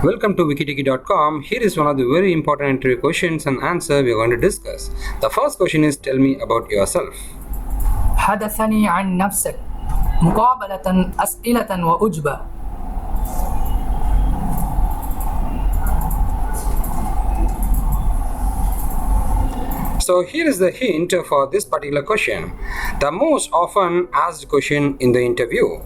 Welcome to wikitiki.com. Here is one of the very important interview questions and answer we are going to discuss. The first question is, tell me about yourself. حدثني عن نفسك. مقابلة أسئلة وأجوبة. So here is the hint for this particular question. The most often asked question in the interview.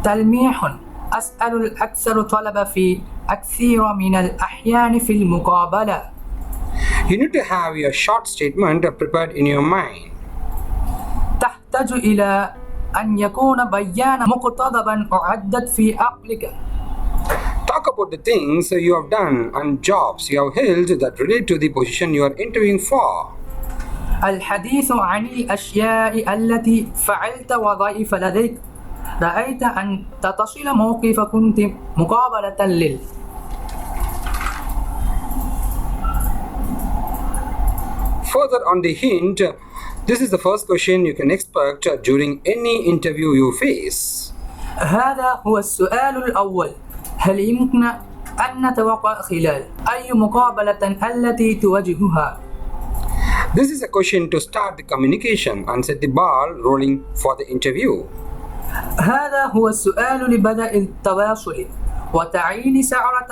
تلميح: أسأل الأكثر طلب في أكثر من الأحيان في المقابلة. You need to have your short statement prepared in your mind. تحتاج إلى أن يكون بيانا مقتضبا أعدت في عقلك. Talk about the things you have done and jobs you have held that relate to the position you are interviewing for. الحديث عن الأشياء التي فعلت وظائف لديك. رأيت أن تتصل موقف كنت مقابلة لل. Further on the hint, this is the first question you can expect during any interview you face. هذا هو السؤال الأول. هل يمكن أن نتوقع خلال أي مقابلة التي تواجهها؟ This is a question to start the communication and set the ball rolling for the interview. هذا هو السؤال لبدء التواصل وتعيين سعرة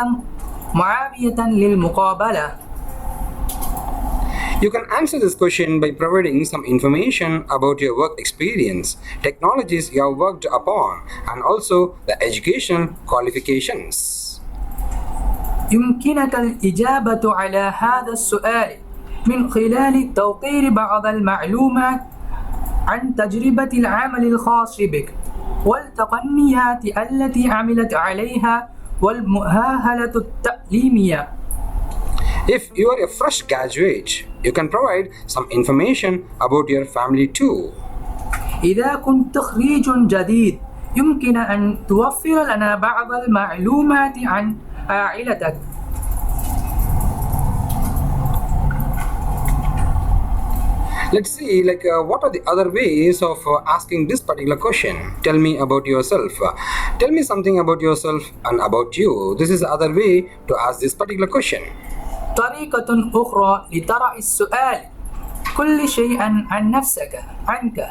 معابية للمقابلة. You can answer this question by providing some information about your work experience, technologies you have worked upon, and also the educational qualifications. يمكنك الإجابة على هذا السؤال من خلال توقير بعض المعلومات عن تجربة العمل الخاص بك والتقنيات التي عملت عليها والمؤهلة التعليمية. If you are a fresh graduate, you can provide some information about your family too. إذا كنت خريج جديد يمكن أن توفر لنا بعض المعلومات عن عائلتك. Let's see what are the other ways of asking this particular question. Tell me about yourself. Tell me something about yourself and about you. This is the other way to ask this particular question. طريقة أخرى لطرح السؤال: كل شيء عن نفسك عنك.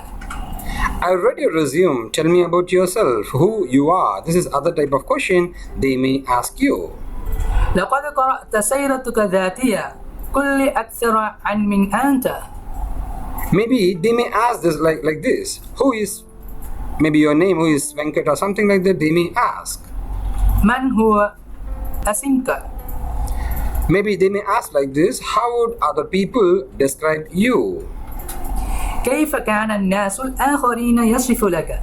I read your resume. Tell me about yourself, who you are. This is other type of question they may ask you. لقد قرأت سيرتك الذاتية. قل لي أكثر عن من أنت. Maybe they may ask this like this. Who is, maybe your name, who is Venkat or something like that, they may ask. من هو اسمك؟ Maybe they may ask like this, how would other people describe you? كيف كان الناس الآخرين يصف لك؟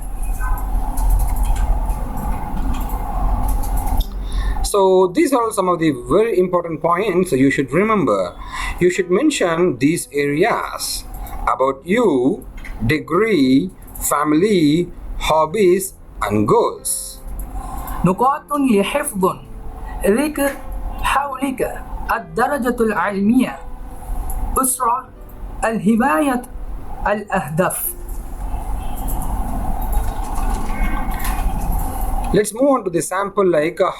So these are some of the very important points you should remember. You should mention these areas about you, degree, family, hobbies, and goals. نقاط لحفظ: ذكر حولك، الدرجة العلمية، أسرة، الهواية، الأهداف. Let's move on to the sample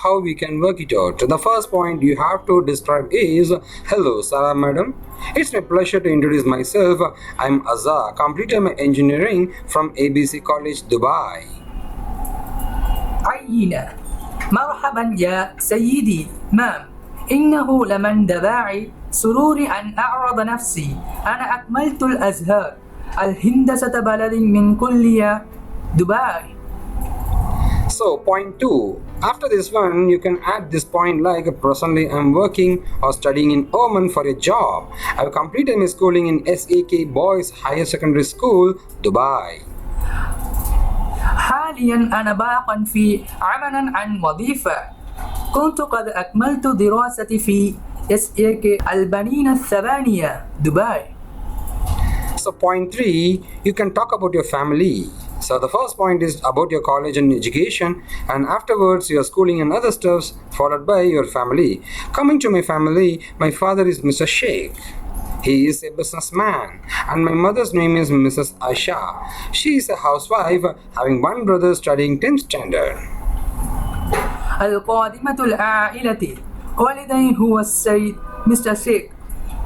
how we can work it out. The first point you have to describe is, hello Sarah madam. It's my pleasure to introduce myself. I'm Azza, completed my engineering from ABC College, Dubai. عينا: مرحبا يا سيدي مام، إنه لمن دواعي سروري أن أعرض نفسي. أنا أكملت الأزهار الهندسة بلد من كلية دبي. So point 2, after this one you can add this point like, presently I'm working or studying in Oman for a job. I've completed my schooling in SAK Boys Higher Secondary School, Dubai. حاليا أنا باق في عمل عن وظيفة. كنت قد أكملت دراستي في SAK البنين الثمانية، دبي. So point 3, you can talk about your family. So the first point is about your college and education, and afterwards your schooling and other stuffs, followed by your family. Coming to my family, my father is Mr. Sheikh. He is a businessman, and my mother's name is Mrs. Aisha. She is a housewife, having one brother studying 10th standard. القادمة العائلة. والديه هو السيد مستر شيك،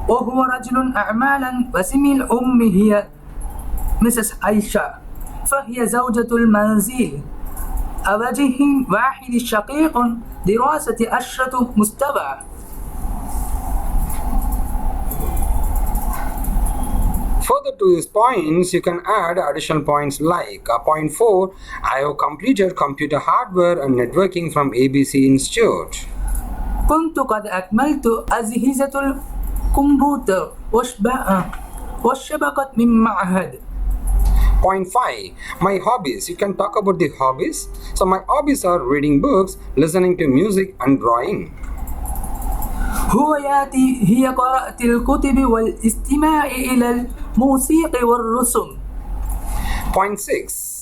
وهو رجل أعمال، واسم الأم هي مسز عائشة، فهي زوجة المنزل. وجه واحد شقيق، دراسة أشرطة مستوى. Further to these points, you can add additional points like point 4, I have completed computer hardware and networking from ABC Institute. كنت قد أكملت أجهزة الكمبيوتر والشبكة من معهد. Point 5, my hobbies. You can talk about the hobbies. So my hobbies are reading books, listening to music and drawing. هواياتي هي قراءة الكتب والاستماع إلى الموسيقى والرسم. Point 6.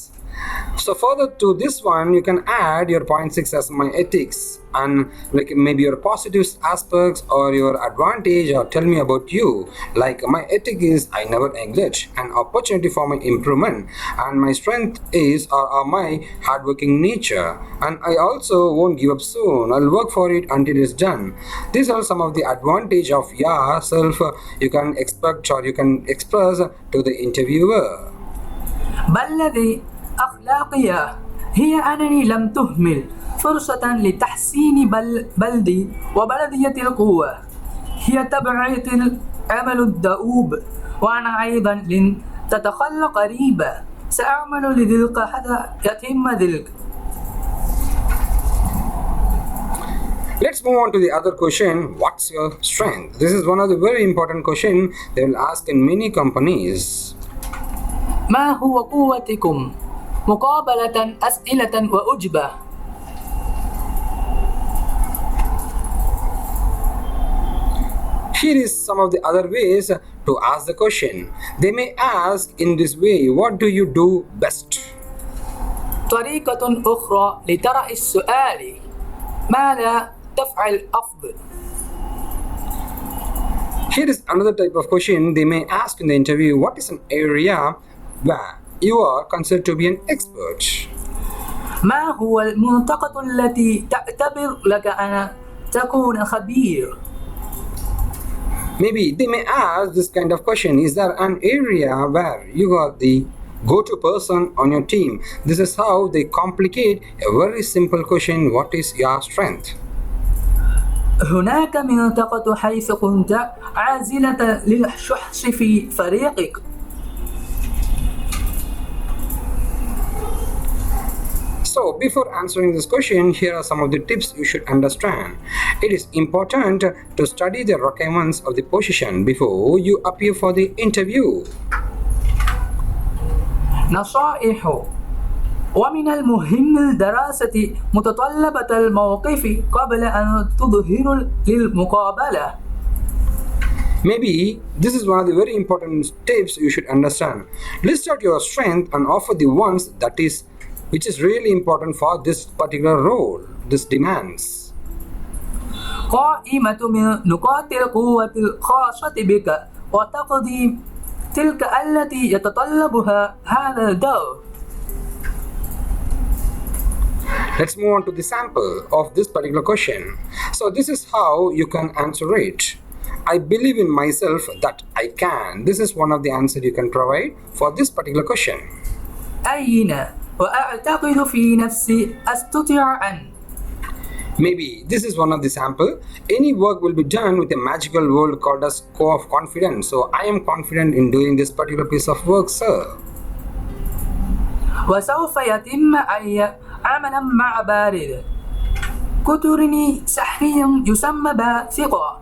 So further to this one, you can add your point 6 as my ethics and like maybe your positive aspects or your advantage, or tell me about you. Like my ethic is I never neglect an opportunity for my improvement, and my strength is my hardworking nature, and I also won't give up soon. I'll work for it until it's done. These are some of the advantage of yourself you can expect or you can express to the interviewer. بل أخلاقية هي أنني لم تهمل فرصة لتحسين بلدي وبلدية القوة. هي تبعية العمل الدؤوب، وأنا أيضا لن تتخلى قريبا. سأعمل لذلك حتى يتم ذلك. Let's move on to the other question. What's your strength? This is one of the very important questions they will ask in many companies. ما هو قوتكم؟ مقابلة أسئلة وأجوبة. Here is some of the other ways to ask the question. They may ask in this way, what do you do best? طريقة أخرى لطرح السؤال، ماذا تفعل أفضل؟ Here is another type of question they may ask in the interview. What is an area where you are considered to be an expert? ما هو المنطقة التي تعتبر لك أن تكون خبير؟ Maybe they may ask this kind of question. Is there an area where you are the go-to person on your team? This is how they complicate a very simple question. What is your strength? هناك منطقة حيث كنت عازلة للشخص في فريقك. So before answering this question, here are some of the tips you should understand. It is important to study the requirements of the position before you appear for the interview. نصائح: ومن المهم دراسة متطلبات الموقف قبل أن تظهر للمقابلة. Maybe this is one of the very important tips you should understand. List out your strength and offer the ones which is really important for this particular role, this demands. قائمة من نقاط القوة الخاصة بك وتقضي تلك التي يتطلبها هذا الدور. Let's move on to the sample of this particular question. So this is how you can answer it. I believe in myself that I can. This is one of the answers you can provide for this particular question. أين وأعتقد في نفسي أستطيع أن. Maybe this is one of the sample. Any work will be done with a magical word called as core of confidence. So I am confident in doing this particular piece of work, sir. وسوف يتم أي عملا مع بارد كترني سحري يسمى بثقة.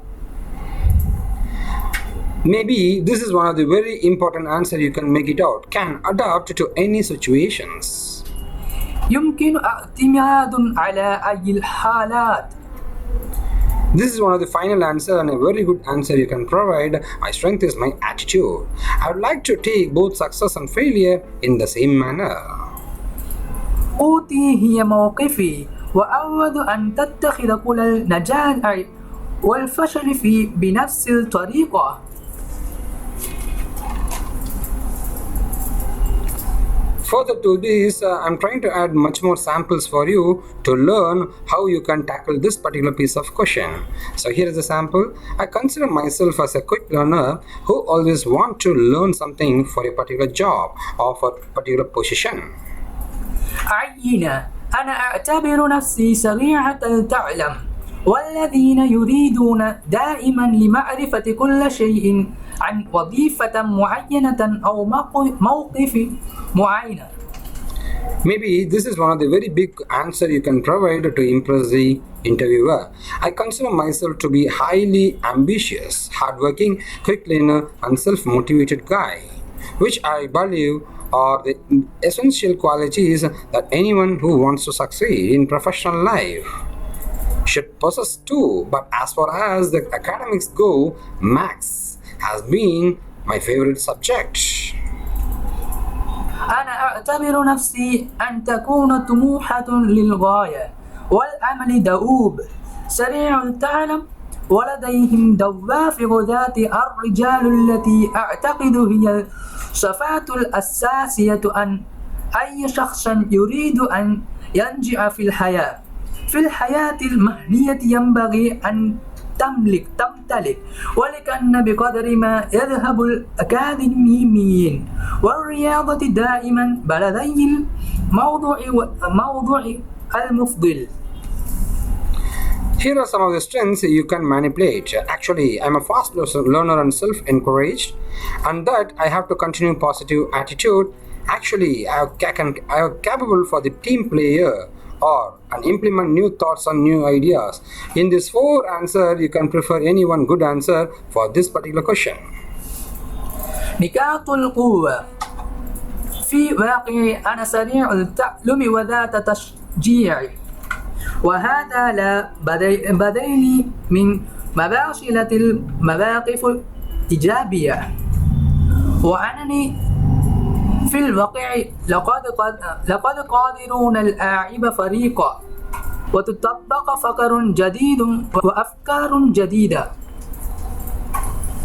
Maybe this is one of the very important answer you can make it out. Can adapt to any situations. يمكن اعتماد على أي الحالات. This is one of the final answer and a very good answer you can provide. My strength is my attitude. I would like to take both success and failure in the same manner. قوتي هي موقفي وأود أن تتخذ كل النجاح والفشل بنفس الطريقة. Further to this, I'm trying to add much more samples for you to learn how you can tackle this particular piece of question. So here is a sample. I consider myself as a quick learner who always want to learn something for a particular job or for a particular position. عينة. أنا أعتبر نفسي سريعة التعلم، والذين يريدون دائما لمعرفة كل شيء عن وظيفة معينة أو موقف معين. Maybe this is one of the very big answer you can provide to impress the interviewer. I consider myself to be highly ambitious, hardworking, quick learner and self-motivated guy, which I believe are the essential qualities that anyone who wants to succeed in professional life should possess too. But as far as the academics go, maths has been my favorite subject. أنا أعتبر نفسي أن تكون طموحة للغاية والعمل دؤوب، سريع التعلم، ولديهم دوافع ذات الرجال التي أعتقد هي الصفات الأساسية أن أي شخص يريد أن ينجح في الحياة. في الحياة المهنية ينبغي أن تمتلك، ولكن بقدر ما يذهب الأكاديميين والرياضة دائما بلدي الموضوع المفضل. Here are some of the strengths you can manipulate. Actually, I'm a fast learner and self-encouraged, and that I have to continue positive attitude. Actually, I am capable for the team player or and implement new thoughts and new ideas. In this 4 answer, you can prefer any one good answer for this particular question. نقاط القوة. في واقعي أنا سريع التعلم وذات تشجيع، وهذا لا بديل من مباشرة المواقف الإيجابية، وأنني في الواقع لقد قادرون الأعب فريقا، وتطبق فكر جديد وأفكار جديدة.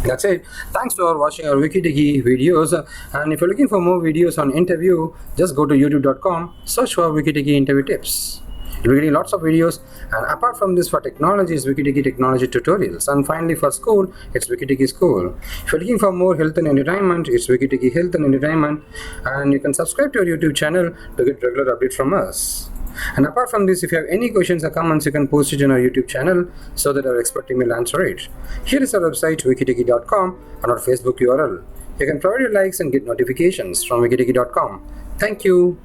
That's it. Thanks for watching our WikiDigi videos. And if you're looking for more videos on interview, just go to youtube.com, search for WikiDigi interview tips. You'll be getting lots of videos. And apart from this, for technology, it's WikiDigi technology tutorials. And finally, for school, it's WikiDigi school. If you're looking for more health and entertainment, it's WikiDigi health and entertainment. And you can subscribe to our YouTube channel to get regular updates from us. And apart from this, if you have any questions or comments, you can post it in our YouTube channel so that our expert team will answer it. Here is our website, wikidigi.com, and our Facebook URL. You can provide your likes and get notifications from wikidigi.com. Thank you.